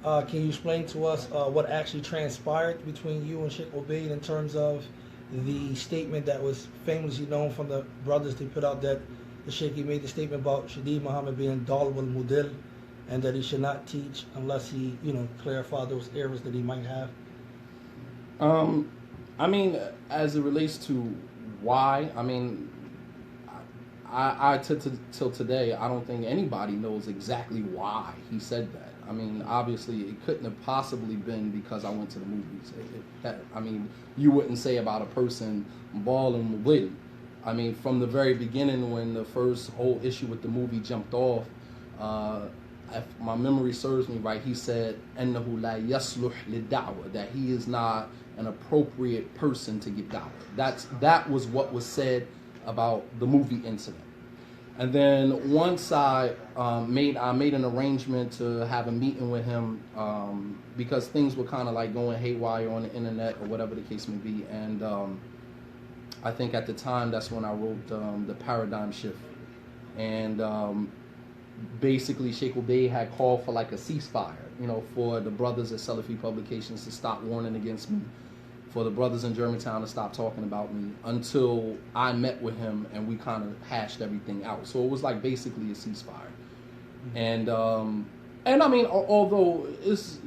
Can you explain to us what actually transpired between you and Sheikh Obeid in terms of the statement that was famously known from the brothers? They put out that the Sheikh, he made the statement about Shadeed Muhammad being Dal wal Mudil, and that he should not teach unless he, clarify those errors that he might have. I mean, as it relates to why, I mean, till today, I don't think anybody knows exactly why he said that. I mean, obviously, it couldn't have possibly been because I went to the movies. I mean, you wouldn't say about a person balling with. I mean, from the very beginning, when the first whole issue with the movie jumped off, if my memory serves me right, he said, "Ennahu la yasluh lid'awa," that he is not an appropriate person to give da'wah. That was what was said about the movie incident. And then once I made an arrangement to have a meeting with him because things were kind of like going haywire on the internet or whatever the case may be. And I think at the time that's when I wrote the Paradigm Shift. And basically Sheikh Obeid had called for like a ceasefire, for the brothers at Salafi Publications to stop warning against me, for the brothers in Germantown to stop talking about me, until I met with him and we kind of hashed everything out. So it was like basically a ceasefire. Mm-hmm. And I mean, although it's,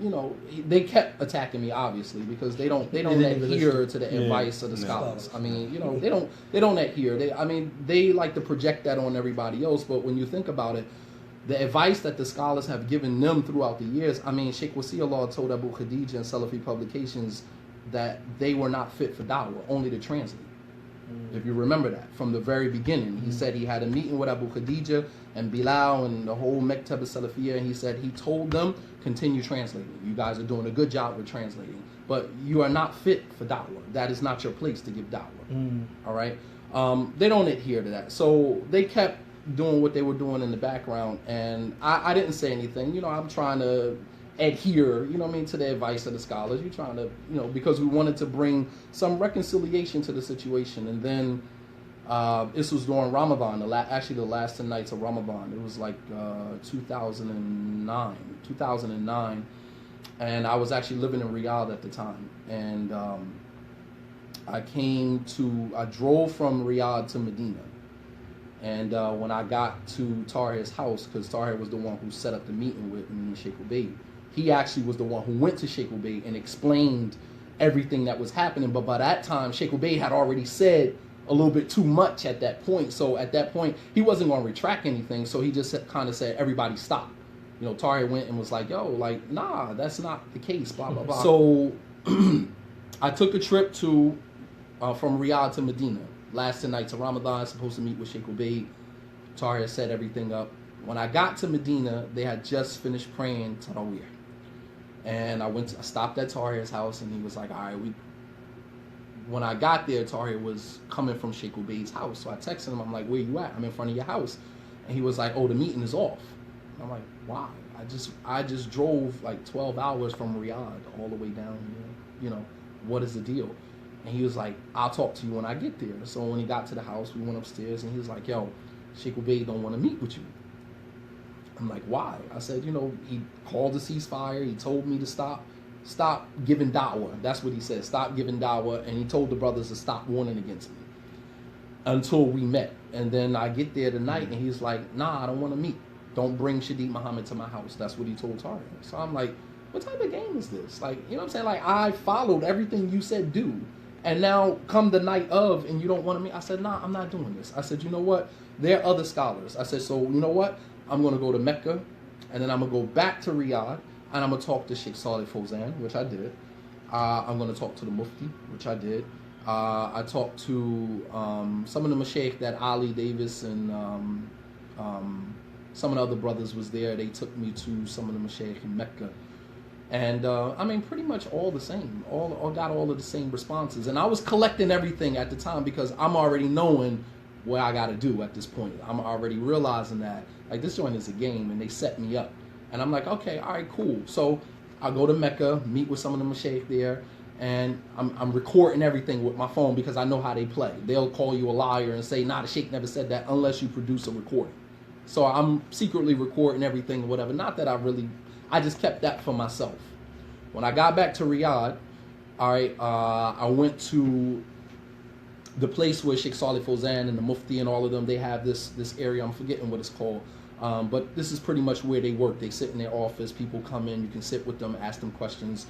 they kept attacking me, obviously, because they don't adhere to the advice of the scholars. I mean, they don't adhere. They like to project that on everybody else. But when you think about it, the advice that the scholars have given them throughout the years, I mean, Sheikh Wasiullah told Abu Khadija and Salafi Publications that they were not fit for da'wah, only to translate. If you remember that, from the very beginning. He said he had a meeting with Abu Khadija and Bilal and the whole Mektab Salafiyya, and he said he told them, continue translating. You guys are doing a good job with translating, but you are not fit for da'wah. That is not your place to give da'wah. All right? They don't adhere to that. So they kept doing what they were doing in the background, and I didn't say anything. I'm trying to adhere, to the advice of the scholars. You're trying to, because we wanted to bring some reconciliation to the situation. And then this was during Ramadan, actually the last 10 nights of Ramadan. It was like 2009. And I was actually living in Riyadh at the time. And I drove from Riyadh to Medina. And when I got to Tahir's house, because Tahir was the one who set up the meeting with me and Sheikh Obeid, he actually was the one who went to Sheikh Obeid and explained everything that was happening. But by that time, Sheikh Obeid had already said a little bit too much at that point. So at that point, he wasn't going to retract anything. So he just kind of said, everybody stop. Tahir went and was like, yo, like, nah, that's not the case, blah, blah, blah. So I took a trip from Riyadh to Medina. Last 10 nights of Ramadan, supposed to meet with Sheikh Obeid. Tahir set everything up. When I got to Medina, they had just finished praying Taraweeh. And I stopped at Tahir's house, and he was like, all right, when I got there, Tahir was coming from Sheikh Obeid's house. So I texted him, I'm like, where you at? I'm in front of your house. And he was like, oh, the meeting is off. And I'm like, why? I just drove like 12 hours from Riyadh all the way down here. What is the deal? And he was like, I'll talk to you when I get there. So when he got to the house, we went upstairs, and he was like, yo, Sheikh Obeid don't want to meet with you. I'm like, why? I said, he called a ceasefire. He told me to stop giving da'wah. That's what he said, stop giving da'wah. And he told the brothers to stop warning against me until we met. And then I get there tonight, and he's like, nah, I don't want to meet. Don't bring Shadeed Muhammad to my house. That's what he told Tahir. So I'm like, what type of game is this? Like, you know what I'm saying? Like, I followed everything you said do. And now come the night of, and you don't want to meet. I said, nah, I'm not doing this. I said, you know what? There are other scholars. I said, so you know what? I'm going to go to Mecca, and then I'm going to go back to Riyadh, and I'm going to talk to Sheikh Saleh Fawzan, which I did. I'm going to talk to the Mufti, which I did. I talked to some of the Mashaykh that Ali Davis and some of the other brothers was there. They took me to some of the Mashaykh in Mecca. And pretty much all the same. All got all of the same responses. And I was collecting everything at the time because I'm already knowing what I got to do at this point. I'm already realizing that, like, this joint is a game, and they set me up. And I'm like, okay, all right, cool. So I go to Mecca, meet with some of the Mashaykh there, and I'm recording everything with my phone because I know how they play. They'll call you a liar and say, nah, the Sheikh never said that unless you produce a recording. So I'm secretly recording everything or whatever. Not that I really I just kept that for myself. When I got back to Riyadh, all right, I went to the place where Sheikh Salih Fawzan and the Mufti and all of them, they have this area, I'm forgetting what it's called, but this is pretty much where they work. They sit in their office, people come in, you can sit with them, ask them questions.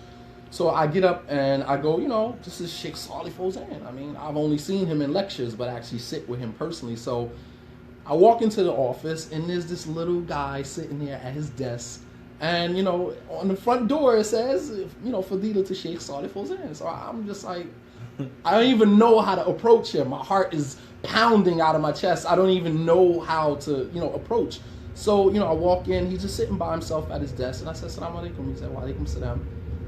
So I get up and I go, this is Sheikh Salih Fawzan. I mean, I've only seen him in lectures, but I actually sit with him personally. So I walk into the office and there's this little guy sitting there at his desk. And, on the front door it says, Fadila to Sheikh Salih Fawzan. So I'm just like, I don't even know how to approach him. My heart is pounding out of my chest. I don't even know how to, approach. So, I walk in, he's just sitting by himself at his desk. And I said, Assalamu alaikum. He said, Wa alaikum salam.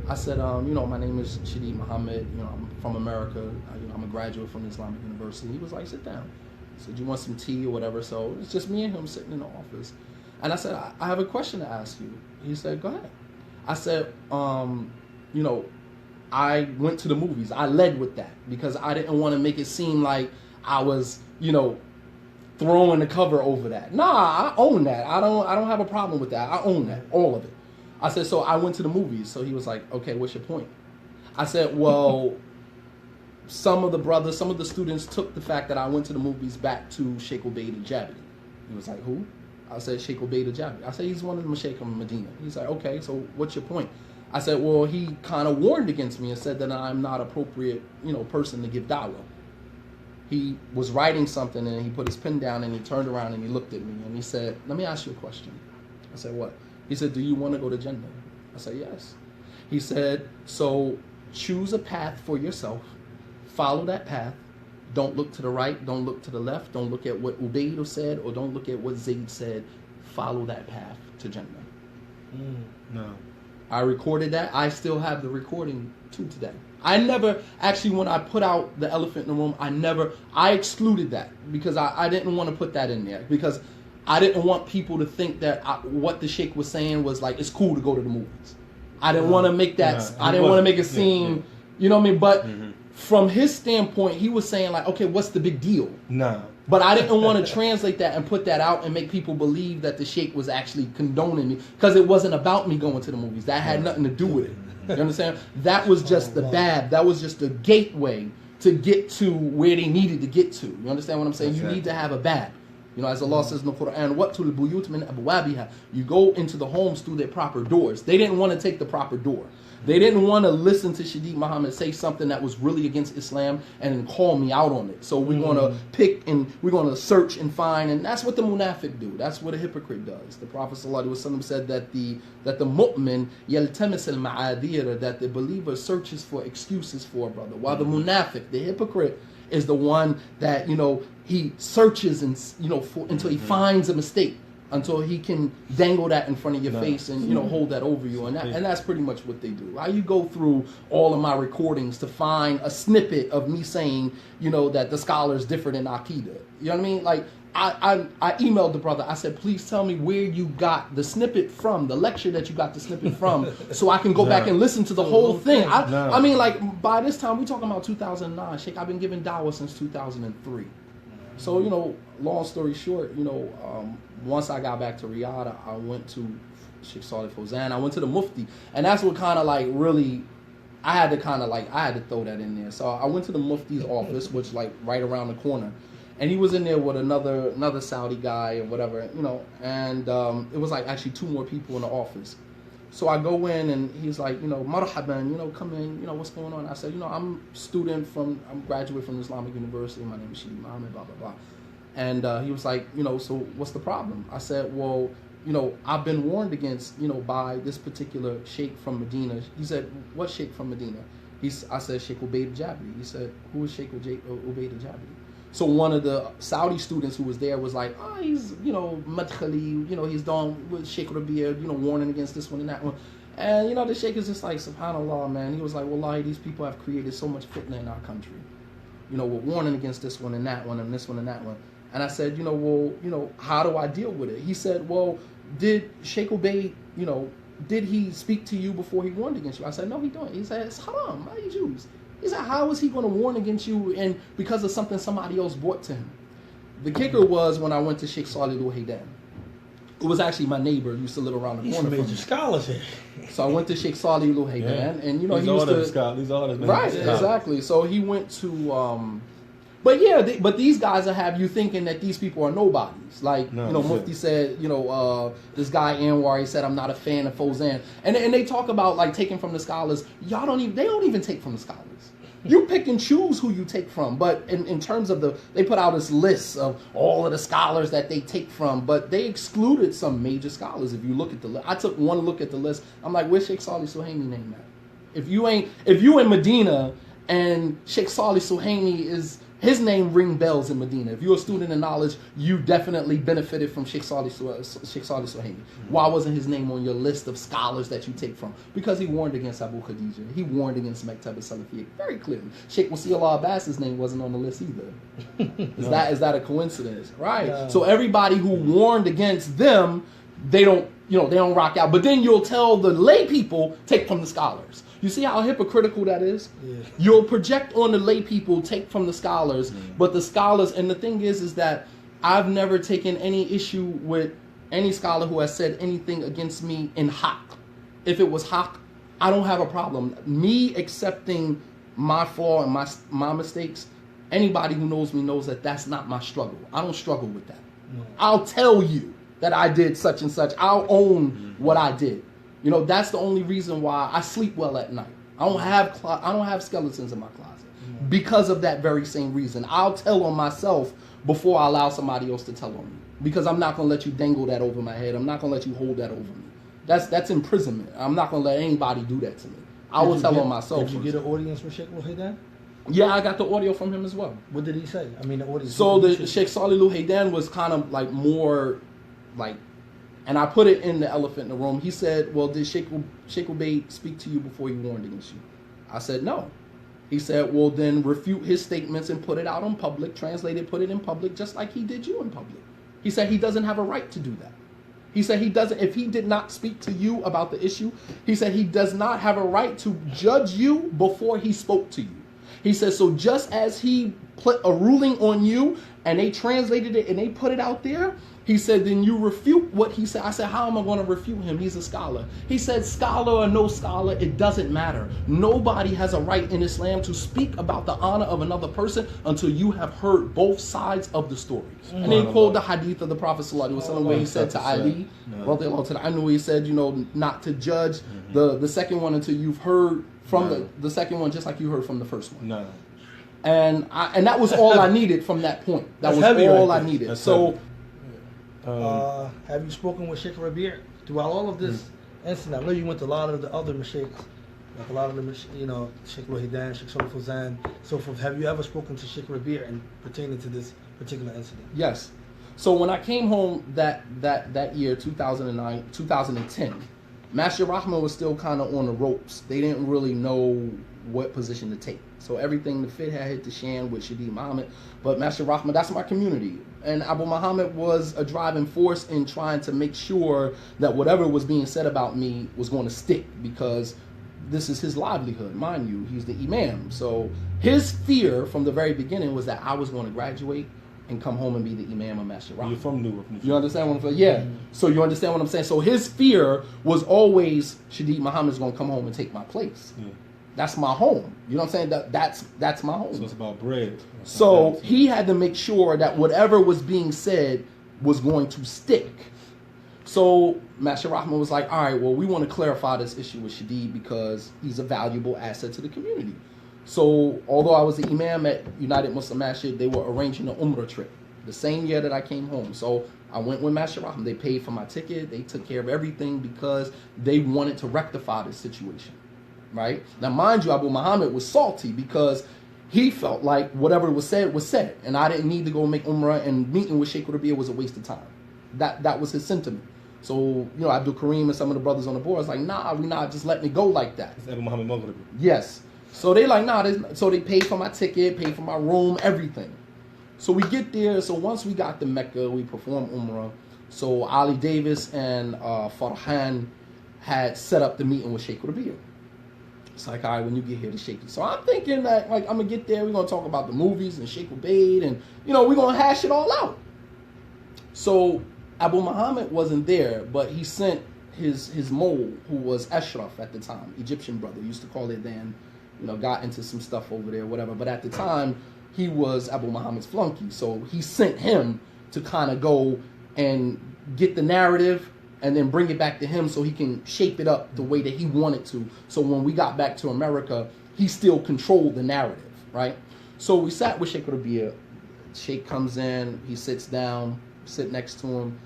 I said, my name is Shadeed Muhammad. I'm from America. I'm a graduate from Islamic University. He was like, sit down. I said, you want some tea or whatever? So it's just me and him sitting in the office. And I said, I have a question to ask you. He said, go ahead. I said, I went to the movies. I led with that because I didn't want to make it seem like I was, throwing the cover over that. Nah, I own that. I don't have a problem with that. I own that, all of it. I said, so I went to the movies. So he was like, okay, what's your point? I said, well, some of the students took the fact that I went to the movies back to Sheikh Ubaid al-Jabiri. He was like, who? I said, Sheikh Ubaid al-Jabiri. I said, he's one of the Mashaykh of Medina. He's like, okay, so what's your point? I said, well, he kind of warned against me and said that I'm not appropriate, person to give da'wah. He was writing something and he put his pen down and he turned around and he looked at me and he said, let me ask you a question. I said, what? He said, do you want to go to Jannah? I said, yes. He said, so choose a path for yourself, follow that path, don't look to the right, don't look to the left, don't look at what Ubaid said or don't look at what Zayd said, follow that path to Jannah. No. I recorded that. I still have the recording to today. I never, actually when I put out the elephant in the room, I excluded that because I didn't want to put that in there because I didn't want people to think that what the Sheikh was saying was like, it's cool to go to the movies. I didn't want to make that, I didn't want to make it seem, you know what I mean? But from his standpoint, he was saying like, okay, what's the big deal? No. But I didn't want to translate that and put that out and make people believe that the Sheikh was actually condoning me because it wasn't about me going to the movies. That had nothing to do with it. You understand? That was just the bab. That was just the gateway to get to where they needed to get to. You understand what I'm saying? You need to have a bab. As Allah says in the Quran, وَأْتُوا الْبُيُوتَ مِنْ أَبْوَابِهَا. You go into the homes through their proper doors. They didn't want to take the proper door. They didn't want to listen to Shadeed Muhammad say something that was really against Islam and then call me out on it. So we're going to pick and we're going to search and find, and that's what the munafiq do. That's what a hypocrite does. The Prophet ﷺ said that the mu'min yaltamis al-ma'adira, that the believer searches for excuses for a brother, while the munafiq, the hypocrite, is the one that he searches and until he finds a mistake, until he can dangle that in front of your face and hold that over you, and that's pretty much what they do. You go through all of my recordings to find a snippet of me saying that the scholar is different in aqeedah. You know what I mean? Like I emailed the brother. I said, please tell me where you got the snippet from, the lecture that you got the snippet from, so I can go back and listen to the whole thing. I mean, like by this time we talking about 2009. Sheikh, I've been giving dawah since 2003. So, long story short, once I got back to Riyadh, I went to Sheikh Salih Fawzan. I went to the Mufti. And that's what kind of like really, I had to throw that in there. So I went to the Mufti's office, which like right around the corner. And he was in there with another Saudi guy and whatever, and it was like actually two more people in the office. So I go in and he's like, marhaban, come in, what's going on? I said, I'm graduate from Islamic University. My name is Shadeed Muhammad, blah, blah, blah. And he was like, so what's the problem? I said, well, I've been warned against, by this particular sheikh from Medina. He said, what sheikh from Medina? I said, Sheikh Ubaid al-Jabiri. He said, who is Sheikh Ubaid al-Jabiri? So one of the Saudi students who was there was like, he's, madkhali, he's done with Sheikh Rabia, warning against this one and that one. And, the Sheikh is just like, subhanAllah, man. He was like, wallahi, these people have created so much fitna in our country. We're warning against this one and that one and this one and that one. And I said, how do I deal with it? He said, well, did Sheikh Ubaid, did he speak to you before he warned against you? I said, no, he don't. He said, it's haram. Why are you Jews? He said, how is he going to warn against you and because of something somebody else brought to him? The kicker was when I went to Sheikh Salih al-Haydan. It was actually my neighbor who used to live around the He's corner some from major me. scholars here. So I went to Sheikh Salih Luhaydan, and you know These he used are to the scholars. These are the right, exactly. So he went to, but yeah, but these guys will have you thinking that these people are nobodies. Like No, you know, shit. Mufti said, you know, this guy Anwar, he said, I'm not a fan of Fawzan, and they talk about like taking from the scholars. They don't even take from the scholars. You pick and choose who you take from, but in terms of they put out this list of all of the scholars that they take from, but they excluded some major scholars. If you look at the list, I took one look at the list. I'm like, where's Sheikh Salih Suhaimi name at? If you in Medina and Sheikh Salih Suhaimi his name ring bells in Medina. If you're a student in knowledge, you definitely benefited from Sheikh Salih Suhaimi. Why wasn't his name on your list of scholars that you take from? Because he warned against Abu Khadija. He warned against Maktab al-Salafiyya very clearly. Sheikh Wasiullah Abbas's name wasn't on the list either. Is that a coincidence? Right. No. So everybody who warned against them, they don't rock out. But then you'll tell the lay people, take from the scholars. You see how hypocritical that is? Yeah. You'll project on the lay people, take from the scholars, but the scholars, and the thing is that I've never taken any issue with any scholar who has said anything against me in haq. If it was haq, I don't have a problem. Me accepting my flaw and my mistakes, anybody who knows me knows that that's not my struggle. I don't struggle with that. No. I'll tell you that I did such and such. I'll own what I did. You know, that's the only reason why I sleep well at night. I don't have skeletons in my closet because of that very same reason. I'll tell on myself before I allow somebody else to tell on me, because I'm not going to let you dangle that over my head. I'm not going to let you hold that over me. That's imprisonment. I'm not going to let anybody do that to me. I will tell on myself. Did you get an audience with Sheikh Luhaydan? Yeah, I got the audio from him as well. What did he say? I mean, the audience. So the Sheikh Salih Luhaydan was kind of like more like, and I put it in the elephant in the room. He said, well, did Sheikh Ubaid speak to you before he warned against you? I said, no. He said, well, then refute his statements and put it out in public, translate it, put it in public, just like he did you in public. He said he doesn't have a right to do that. He said he doesn't, if he did not speak to you about the issue, he said he does not have a right to judge you before he spoke to you. He says, so just as he put a ruling on you and they translated it and they put it out there, he said, then you refute what he said. I said, how am I going to refute him? He's a scholar. He said, scholar or no scholar, it doesn't matter. Nobody has a right in Islam to speak about the honor of another person until you have heard both sides of the story. And then he quoted the hadith of the Prophet ﷺ where he said to Ali, I knew he said, you know, not to judge the second one until you've heard from the second one, just like you heard from the first one. No. And that was all I needed from that point. That was all I needed. So. Have you spoken with Sheikh Rabi' throughout all of this incident? I know you went to a lot of the other mashaykhs, like a lot of the, you know, Sheikh Luhaydan, Sheikh Salih Fawzan, so forth. Have you ever spoken to Sheikh Rabi' and pertaining to this particular incident? Yes. So when I came home that year, 2009, 2010, Master Rahman was still kind of on the ropes. They didn't really know what position to take. So everything, the fit had hit the shan with Shadeed Muhammad. But Master Rahman, that's my community. And Abu Muhammad was a driving force in trying to make sure that whatever was being said about me was going to stick, because this is his livelihood. Mind you, he's the imam. So his fear from the very beginning was that I was going to graduate and come home and be the imam of Master Rahman. You're from Newark. You understand what I'm saying? Yeah. So you understand what I'm saying? So his fear was always Shadeed Muhammad's going to come home and take my place. Yeah. That's my home. You know what I'm saying? That's my home. So it's about bread. So he had to make sure that whatever was being said was going to stick. So Master Rahman was like, all right, well, we want to clarify this issue with Shadeed because he's a valuable asset to the community. So although I was the imam at United Muslim Masjid, they were arranging an Umrah trip the same year that I came home. So I went with Master Rahman. They paid for my ticket. They took care of everything because they wanted to rectify this situation. Right? Now, mind you, Abu Muhammad was salty because he felt like whatever was said, and I didn't need to go make Umrah, and meeting with Sheikh Rabi' was a waste of time. That was his sentiment. So, you know, Abdul Kareem and some of the brothers on the board was like, nah, we not just let me go like that. It's Abu Muhammad Maghribi. Yes. So they like, nah, so they paid for my ticket, paid for my room, everything. So we get there. So once we got to Mecca, we performed Umrah. So Ali Davis and Farhan had set up the meeting with Sheikh Rabi'. It's like, all right, when you get here to Sheikh. So I'm thinking that, like, I'm going to get there. We're going to talk about the movies and Sheikh Ubaid. And, you know, we're going to hash it all out. So Abu Muhammad wasn't there, but he sent his mole, who was Ashraf at the time, Egyptian brother, used to call it then, got into some stuff over there, whatever. But at the time, he was Abu Muhammad's flunky, so he sent him to kind of go and get the narrative and then bring it back to him so he can shape it up the way that he wanted to. So when we got back to America, he still controlled the narrative, right? So we sat with Sheikh Rabia. Sheikh comes in, he sits down, sit next to him.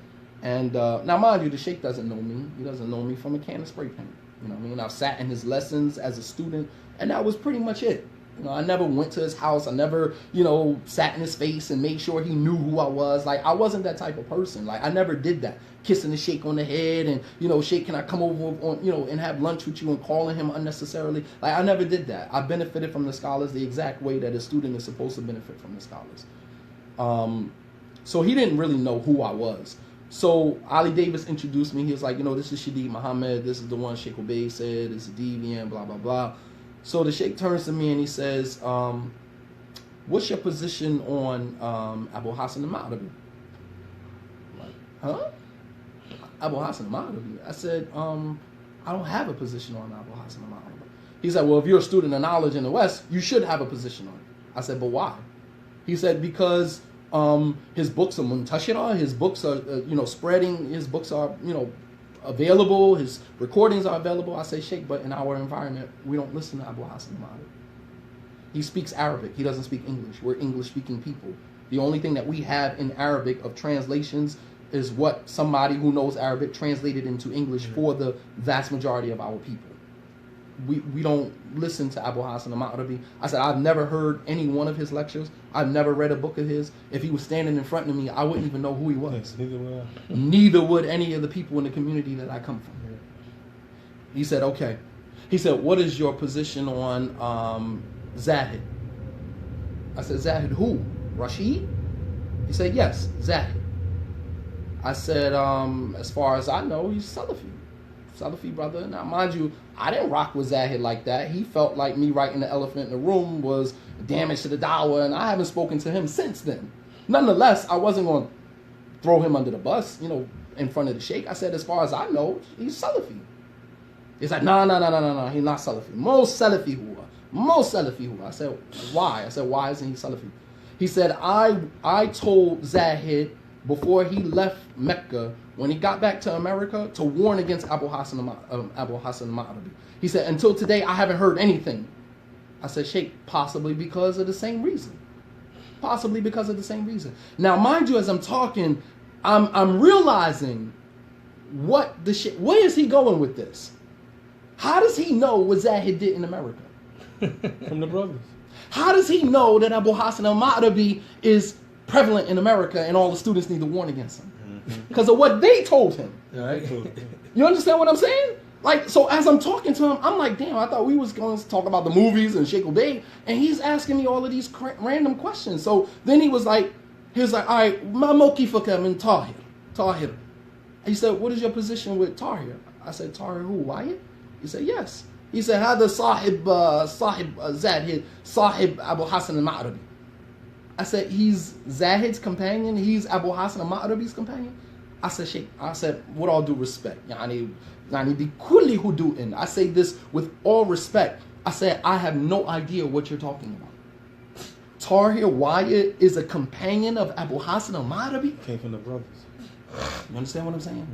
And now, mind you, the Sheikh doesn't know me. He doesn't know me from a can of spray paint. You know what I mean? I've sat in his lessons as a student, and that was pretty much it. I never went to his house. I never, sat in his face and made sure he knew who I was. Like, I wasn't that type of person. Like, I never did that. Kissing the Sheikh on the head and, Sheikh, can I come over on, and have lunch with you and calling him unnecessarily. Like, I never did that. I benefited from the scholars the exact way that a student is supposed to benefit from the scholars. So he didn't really know who I was. So Ali Davis introduced me. He was like, this is Shadeed Muhammad. This is the one Sheikh Obey said. This is deviant, blah, blah, blah. So the Sheikh turns to me and he says, what's your position on Abu Hassan al-Ma'rabi? I'm like, huh? Abu Hassan al-Ma'rabi? I said, I don't have a position on Abu Hassan al-Ma'rabi. He said, well, if you're a student of knowledge in the West, you should have a position on it. I said, but why? He said, because his books are muntashira, his books are, spreading, his books are, available, his recordings are available. I say, Sheikh, but in our environment, we don't listen to Abu Hassan al-Ma'rabi. He speaks Arabic. He doesn't speak English. We're English-speaking people. The only thing that we have in Arabic of translations is what somebody who knows Arabic translated into English for the vast majority of our people. We don't listen to Abu Hassan al-Ma'rabi. I said, I've never heard any one of his lectures. I've never read a book of his. If he was standing in front of me, I wouldn't even know who he was. Neither would any of the people in the community that I come from. He said, okay. He said, what is your position on Zahid? I said, Zahid who? Rashid? He said, yes, Zahid. I said, as far as I know, he's Salafi brother. Now, mind you, I didn't rock with Zahid like that. He felt like me writing the elephant in the room was damage to the dawah, and I haven't spoken to him since then. Nonetheless, I wasn't going to throw him under the bus, in front of the Sheikh. I said, as far as I know, he's Salafi. He's like, no, he's not Salafi. Most Salafi huwa. I said, why? I said, why isn't he Salafi? He said, I told Zahid before he left Mecca, when he got back to America, to warn against Abu Hassan al-Ma'rabi. He said, until today, I haven't heard anything. I said, Sheikh, possibly because of the same reason. Now, mind you, as I'm talking, I'm realizing where is he going with this? How does he know what Zahid did in America? From the brothers. How does he know that Abu Hassan al-Ma'rabi is prevalent in America and all the students need to warn against him? Because of what they told him. Right. You understand what I'm saying? Like, so as I'm talking to him, I'm like, damn, I thought we was going to talk about the movies and Sheikh Obey, and he's asking me all of these random questions. So then he was like, all right, ma mawqifaka min Tahir. He said, what is your position with Tahir? I said, Tahir who, Wyatt? He said, yes. He said, hada sahib Zahid, sahib Abu Hassan al-Ma'rabi. I said, he's Zahid's companion, he's Abu Hassan al-Ma'rabi's companion? I said, Sheikh, with all due respect, yani bi kulli hudu'in. I say this with all respect. I said, I have no idea what you're talking about. Tahir Wyatt is a companion of Abu Hassan al-Ma'rabi? Came from the brothers. You understand what I'm saying?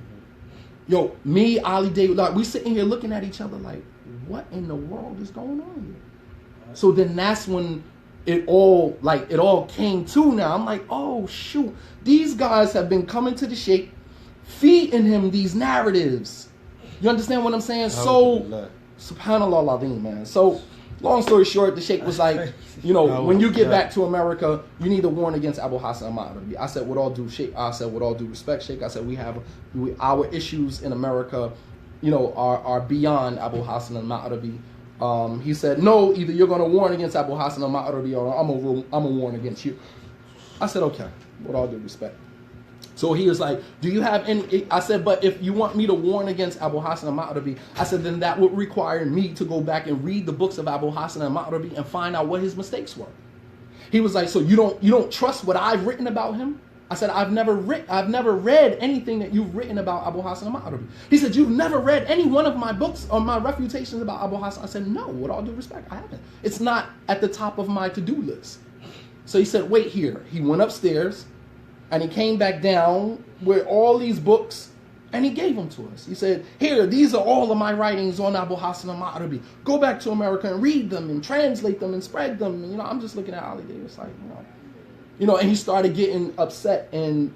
Yo, me, Ali David, like, we sitting here looking at each other like, what in the world is going on here? So then that's when it all came to now. I'm like, oh shoot, these guys have been coming to the Sheikh, feeding him these narratives. You understand what I'm saying? So, subhanallah al-azim, man. So, long story short, the Sheikh was like, when you get back to America, you need to warn against Abu Hassan al-Ma'rabi. I said, with all due respect, Sheikh. I said, our issues in America, are beyond Abu Hassan al-Ma'rabi. He said, no, either you're going to warn against Abu Hassan al-Ma'rabi or I'm going to warn against you. I said, okay, with all due respect. So he was like, do you have any... I said, but if you want me to warn against Abu Hassan al-Ma'rabi, I said, then that would require me to go back and read the books of Abu Hassan al-Ma'rabi and find out what his mistakes were. He was like, so you don't trust what I've written about him? I said, I've never read anything that you've written about Abu Hassan al-Ma'ribi. He said, you've never read any one of my books or my refutations about Abu Hassan. I said, no, with all due respect, I haven't. It's not at the top of my to-do list. So he said, wait here. He went upstairs and he came back down with all these books and he gave them to us. He said, here, these are all of my writings on Abu Hassan al-Ma'ribi. Go back to America and read them and translate them and spread them. And, I'm just looking at Ali Davis like, and he started getting upset, and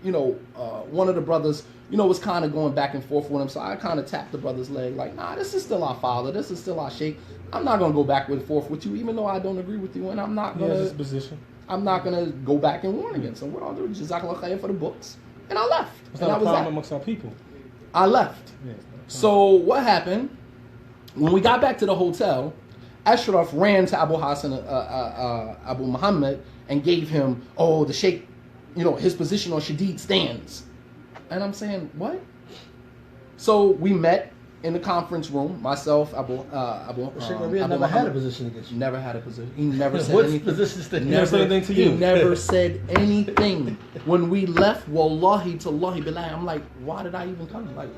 one of the brothers, was kind of going back and forth with him. So I kind of tapped the brother's leg, like, nah, this is still our father, this is still our sheikh. I'm not gonna go back and forth with you, even though I don't agree with you, and I'm not gonna. His position. I'm not gonna go back and warn against him. What I'll do is jazakallah khair for the books, and I left. It's and not I a was problem that. amongst our people. I left. Yeah, So what happened? When we got back to the hotel, Ashraf ran to Abu Hassan, Abu Muhammad, and gave him, the sheikh, his position on Shadid stands. And I'm saying, what? So we met in the conference room, myself, Abu Sheikh Rabi'a never had a position against you. Never had a position. He never said What anything. positions did he never said anything to you? He never said anything. When we left, wallahi tallahi billahi, I'm like, why did I even come? Like,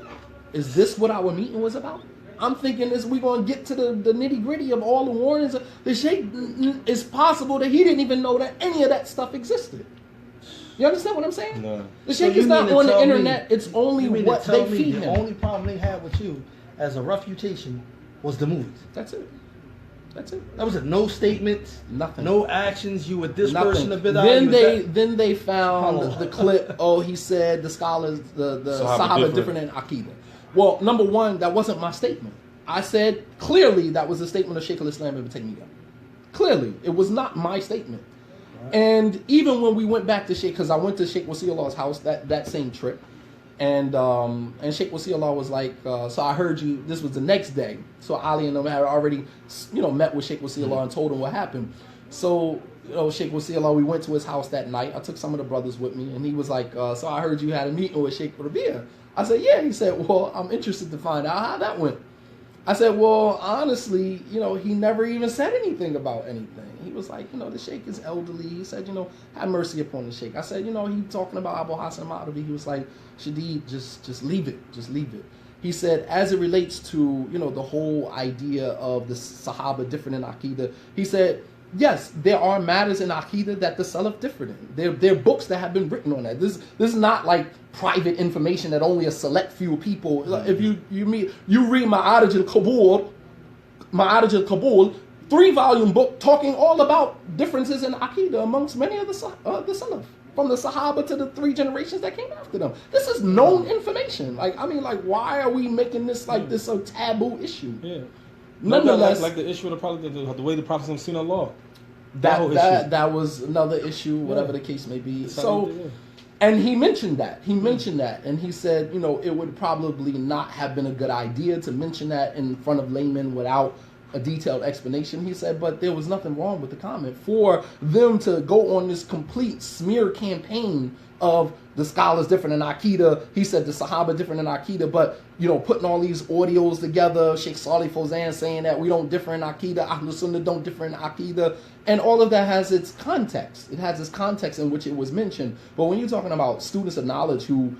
is this what our meeting was about? I'm thinking we're going to get to the nitty gritty of all the warnings. The sheikh, it's possible that he didn't even know that any of that stuff existed. You understand what I'm saying? No. The sheikh is not on the internet. It's only what they feed him. The only problem they had with you as a refutation was the movies. That's it. That was it. No statements. Nothing. No actions. You with this Nothing. person a bit. Then they found the clip. He said the scholars, the Sahaba different in aqeedah. Well, number one, that wasn't my statement. I said clearly that was a statement of Shaykh al-Islam Ibn Taymiyyah. Clearly, it was not my statement. Right. And even when we went back to Shaykh, because I went to Shaykh Wasi Allah's house that same trip, and Shaykh Wasi Allah was like, so I heard you. This was the next day. So Ali and them had already, met with Shaykh Wasi Allah and told him what happened. So Shaykh Wasi Allah, we went to his house that night. I took some of the brothers with me, and he was like, so I heard you had a meeting with Shaykh Rabi'a. I said, yeah. He said, well, I'm interested to find out how that went. I said, well, honestly, he never even said anything about anything. He was like, the sheikh is elderly. He said, have mercy upon the sheikh. I said, he talking about Abu Hassan al-Ma'ribi. He was like, Shadid, just leave it. Just leave it. He said, as it relates to, the whole idea of the Sahaba different in Aqeedah, he said, yes, there are matters in Aqeedah that the Salaf different in. There are books that have been written on that. This is not like private information that only a select few people. If you read Ma'arij al-Qabul, 3-volume book talking all about differences in Aqeedah amongst many of the Salaf. From the Sahaba to the 3 generations that came after them. This is known information. Why are we making this this a taboo issue? Yeah. Nonetheless, like the issue of the way the Prophet seen Allah. That was another issue, whatever the case may be. And he mentioned that. And he said, it would probably not have been a good idea to mention that in front of laymen without a detailed explanation. He said, but there was nothing wrong with the comment. For them to go on this complete smear campaign of the scholars different in Aqeedah, he said the Sahaba different in Aqeedah, but putting all these audios together, Sheikh Salih Fawzan saying that we don't differ in Aqeedah, Ahlul Sunnah don't differ in Aqeedah, and all of that has its context. It has its context in which it was mentioned. But when you're talking about students of knowledge who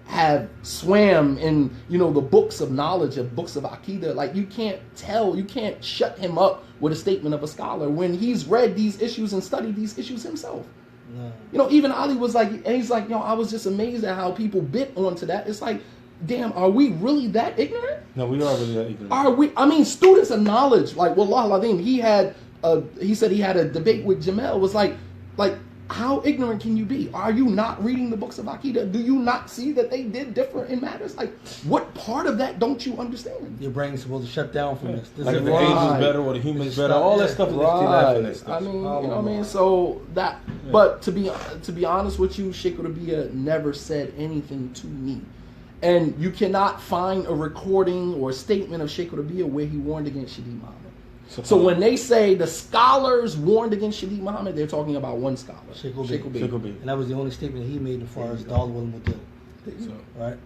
have swam in the books of knowledge, of books of Aqeedah, you can't shut him up with a statement of a scholar when he's read these issues and studied these issues himself. No. Even Ali was like, he's like, I was just amazed at how people bit onto that. It's like, damn, are we really that ignorant? No, we are really that ignorant. Are we? I mean, students of knowledge, Wallah al-Azim, he said he had a debate with Jamel, was like, how ignorant can you be? Are you not reading the books of Aqeedah? Do you not see that they did differ in matters? What part of that don't you understand? Your brain's supposed to shut down from this. Like the angels better or the humans better, all that stuff is right. I mean, what I mean? So that, but to be honest with you, Sheikh Rabi'a never said anything to me. And you cannot find a recording or a statement of Sheikh Rabi'a where he warned against Shadid Muhammad. So when they say the scholars warned against Shadid Muhammad, they're talking about one scholar, Sheikh Ubayy. And that was the only statement he made as far as Dawah wal Mudil. Right?